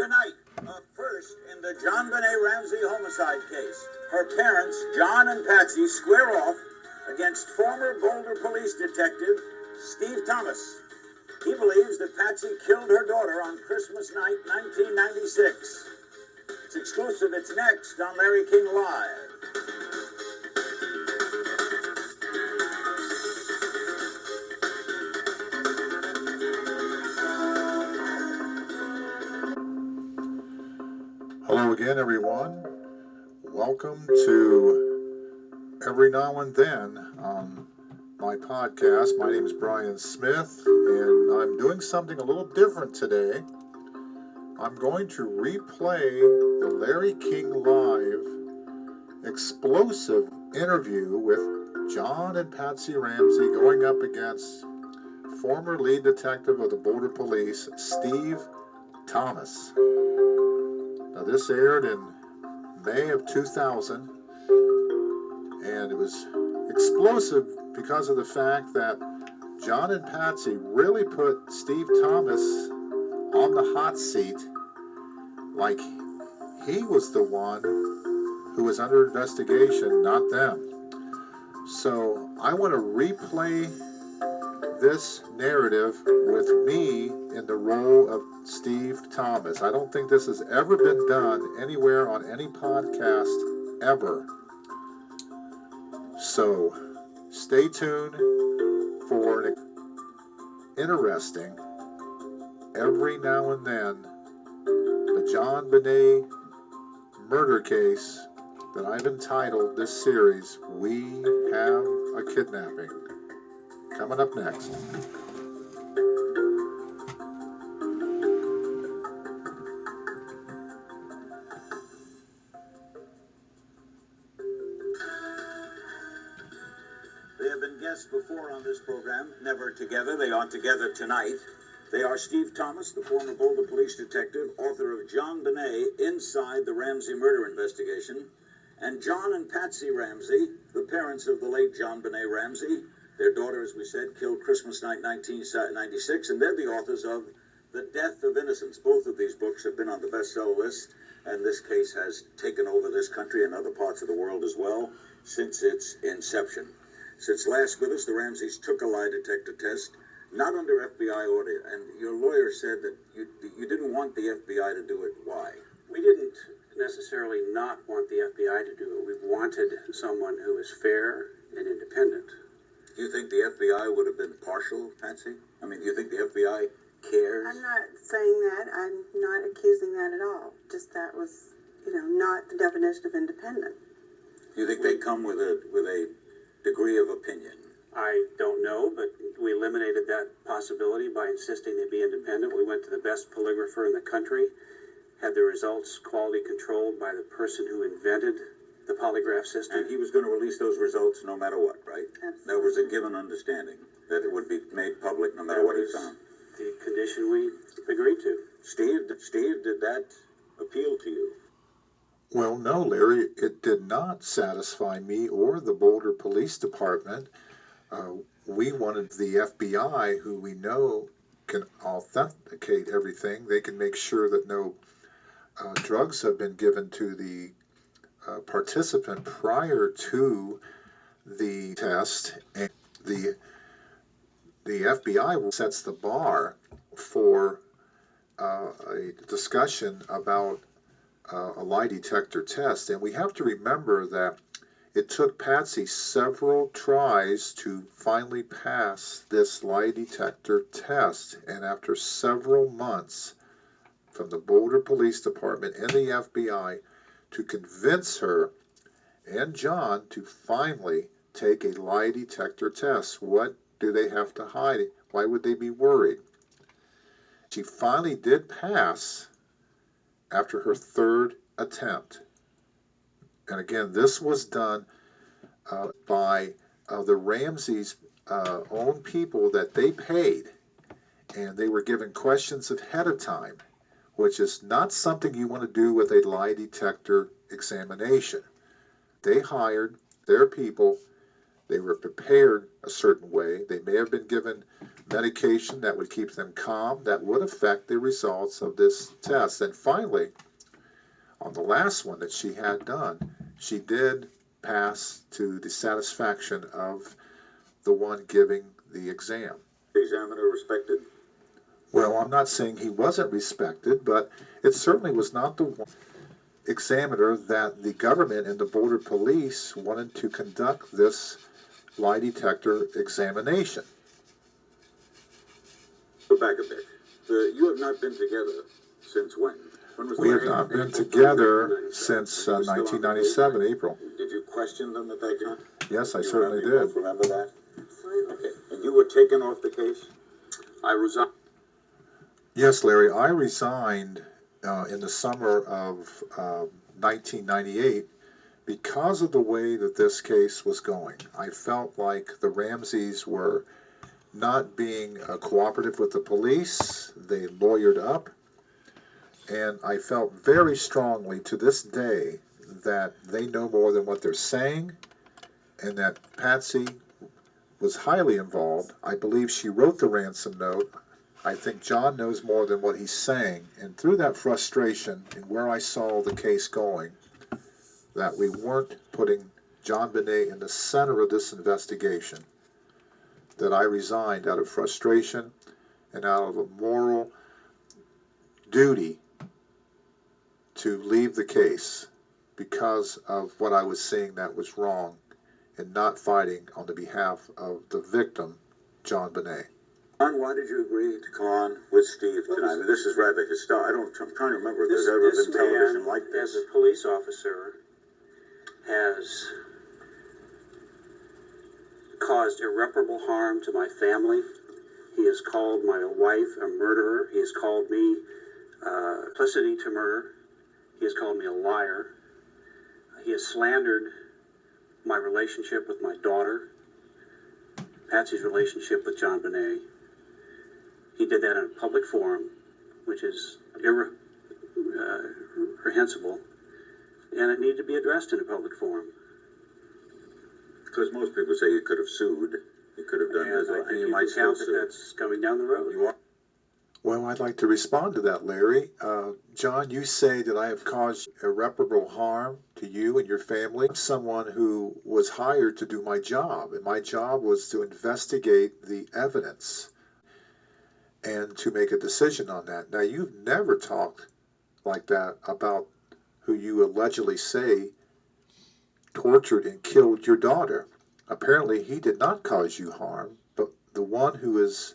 tonight, a first in the JonBenét Ramsey homicide case. Her parents, John and Patsy, square off against former Boulder police detective Steve Thomas. He believes that Patsy killed her daughter on Christmas night, 1996. It's exclusive. It's next on Larry King Live. Hello again, everyone. Welcome to Every Now and Then on my podcast. My name is Brian Smith, and I'm doing something a little different today. I'm going to replay the Larry King Live explosive interview with John and Patsy Ramsey going up against former lead detective of the Boulder Police, Steve Thomas. Now, this aired in May of 2000, and it was explosive because of the fact that John and Patsy really put Steve Thomas on the hot seat like he was the one who was under investigation, not them. So I want to replay this narrative with me in the role of Steve Thomas. I don't think this has ever been done anywhere on any podcast ever. So stay tuned for an interesting Every Now and Then the JonBenét murder case that I've entitled this series, We Have a Kidnapping. Coming up next. They have been guests before on this program, never together. They are together tonight. They are Steve Thomas, the former Boulder police detective, author of JonBenét, Inside the Ramsey Murder Investigation, and John and Patsy Ramsey, the parents of the late JonBenét Ramsey. Their daughter, as we said, killed Christmas night 1996, and they're the authors of The Death of Innocence. Both of these books have been on the bestseller list, and this case has taken over this country and other parts of the world as well since its inception. Since last with us, the Ramseys took a lie detector test, not under FBI order, and your lawyer said that you didn't want the FBI to do it. Why? We didn't necessarily not want the FBI to do it. We wanted someone who is fair and independent. Do you think the FBI would have been partial, Patsy? I mean, do you think the FBI cares? I'm not saying that. I'm not accusing that at all. Just that was, not the definition of independent. Do you think they come with a degree of opinion? I don't know, but we eliminated that possibility by insisting they be independent. We went to the best polygrapher in the country, had the results quality controlled by the person who invented the polygraph system. And he was going to release those results no matter what, right? Absolutely. There was a given understanding that it would be made public no matter what he found. The condition we agreed to. Steve, did that appeal to you? Well, no, Larry, it did not satisfy me or the Boulder Police Department. We wanted the FBI, who we know can authenticate everything. They can make sure that no drugs have been given to the participant prior to the test. And the FBI sets the bar for a discussion about a lie detector test. And we have to remember that it took Patsy several tries to finally pass this lie detector test. And after several months from the Boulder Police Department and the FBI to convince her and John to finally take a lie detector test. What do they have to hide? Why would they be worried? She finally did pass after her third attempt. And again, this was done by the Ramseys' own people that they paid. And they were given questions ahead of time, which is not something you want to do with a lie detector examination. They hired their people. They were prepared a certain way. They may have been given medication that would keep them calm, that would affect the results of this test. And finally, on the last one that she had done, she did pass to the satisfaction of the one giving the exam. Examiner respected? Well, I'm not saying he wasn't respected, but it certainly was not the one examiner that the government and the border police wanted to conduct this lie detector examination. Go back a bit. You have not been together since when? When was We the have last- not been together since 1997, April. Did you question them at that time? Yes, I You certainly remember- you did. both remember that? Absolutely. Okay. And you were taken off the case? I resigned. Yes, Larry, I resigned in the summer of 1998 because of the way that this case was going. I felt like the Ramseys were not being cooperative with the police. They lawyered up. And I felt very strongly to this day that they know more than what they're saying, and that Patsy was highly involved. I believe she wrote the ransom note. I think John knows more than what he's saying. And through that frustration and where I saw the case going, that we weren't putting John Bonet in the center of this investigation, that I resigned out of frustration and out of a moral duty to leave the case because of what I was seeing that was wrong and not fighting on the behalf of the victim, John Bonet. John, why did you agree to come on with Steve tonight? I mean, this is rather historic. I'm trying to remember if there's ever This been television man, like this. as a police officer, has caused irreparable harm to my family. He has called my wife a murderer. He has called me complicity to murder. He has called me a liar. He has slandered my relationship with my daughter, Patsy's relationship with John Bonet. He did that in a public forum, which is reprehensible, and it needed to be addressed in a public forum. Because most people say you could have sued. You could have done And this, I and think you you might can still count that sue. that's coming down the road. You are. Well, I'd like to respond to that, Larry. John, you say that I have caused irreparable harm to you and your family. I'm someone who was hired to do my job, and my job was to investigate the evidence and to make a decision on that. Now, you've never talked like that about who you allegedly say tortured and killed your daughter. Apparently, he did not cause you harm, but the one who is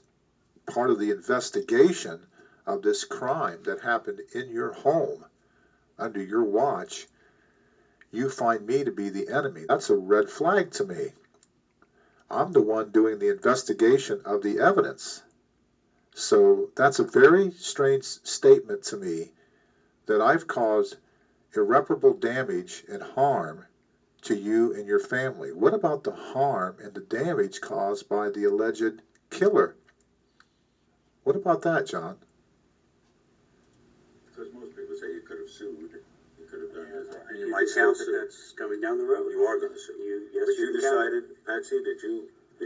part of the investigation of this crime that happened in your home under your watch, you find me to be the enemy. That's a red flag to me. I'm the one doing the investigation of the evidence. So that's a very strange statement to me that I've caused irreparable damage and harm to you and your family. What about the harm and the damage caused by the alleged killer? What about that, John? Because most people say you could have sued. You could have done this, and you You might can still count that sue. that's coming down the road. You are going to sue. Yes, But you can count it. decided, Patsy, did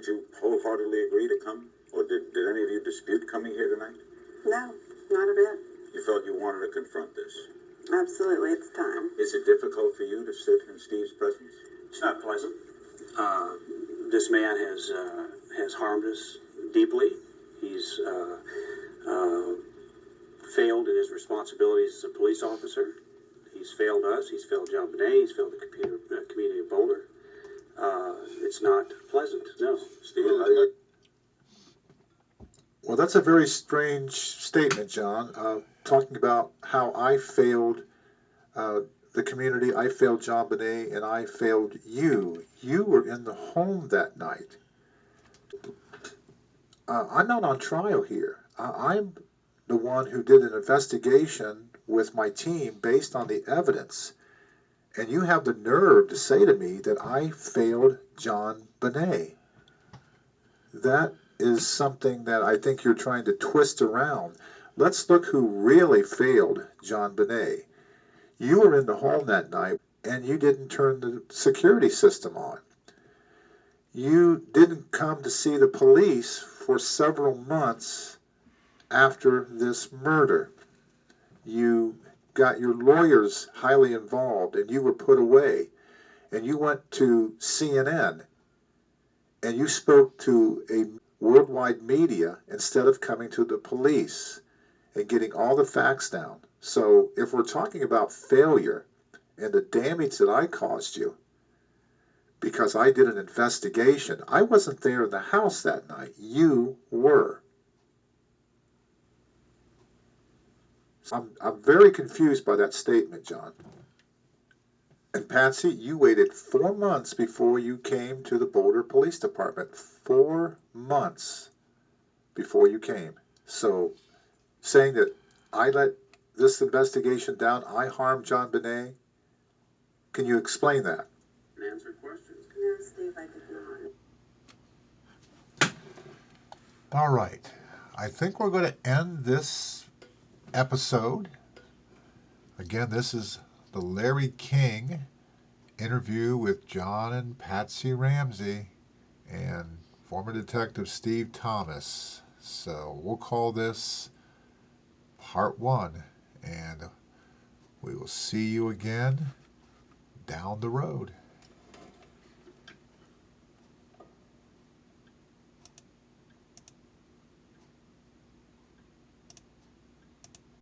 you wholeheartedly agree to come? Or did any of you dispute coming here tonight? No, not a bit. You felt you wanted to confront this. Absolutely, it's time. Is it difficult for you to sit in Steve's presence? It's not pleasant. This man has harmed us deeply. He's failed in his responsibilities as a police officer. He's failed us. He's failed John Bonet. He's failed the community of Boulder. It's not pleasant. No, Steve, Well, that's a very strange statement, John. Talking about how I failed the community, I failed John Bonet, and I failed you. You were in the home that night. I'm not on trial here. I'm the one who did an investigation with my team based on the evidence. And you have the nerve to say to me that I failed John Bonet. That is something that I think you're trying to twist around. Let's look who really failed John Bonet. You were in the home that night, and you didn't turn the security system on. You didn't come to see the police for several months after this murder. You got your lawyers highly involved, and you were put away. And you went to CNN, and you spoke to a worldwide media instead of coming to the police and getting all the facts down. So if we're talking about failure and the damage that I caused you, because I did an investigation, I wasn't there in the house that night. You were. So I'm very confused by that statement, John. And Patsy, you waited 4 months before you came to the Boulder Police Department. 4 months before you came. So saying that I let this investigation down, I harmed JonBenét, can you explain that? And answer questions. No, Steve, I did not. All right. I think we're going to end this episode. Again, this is the Larry King interview with John and Patsy Ramsey and former Detective Steve Thomas. So we'll call this part 1, and we will see you again down the road.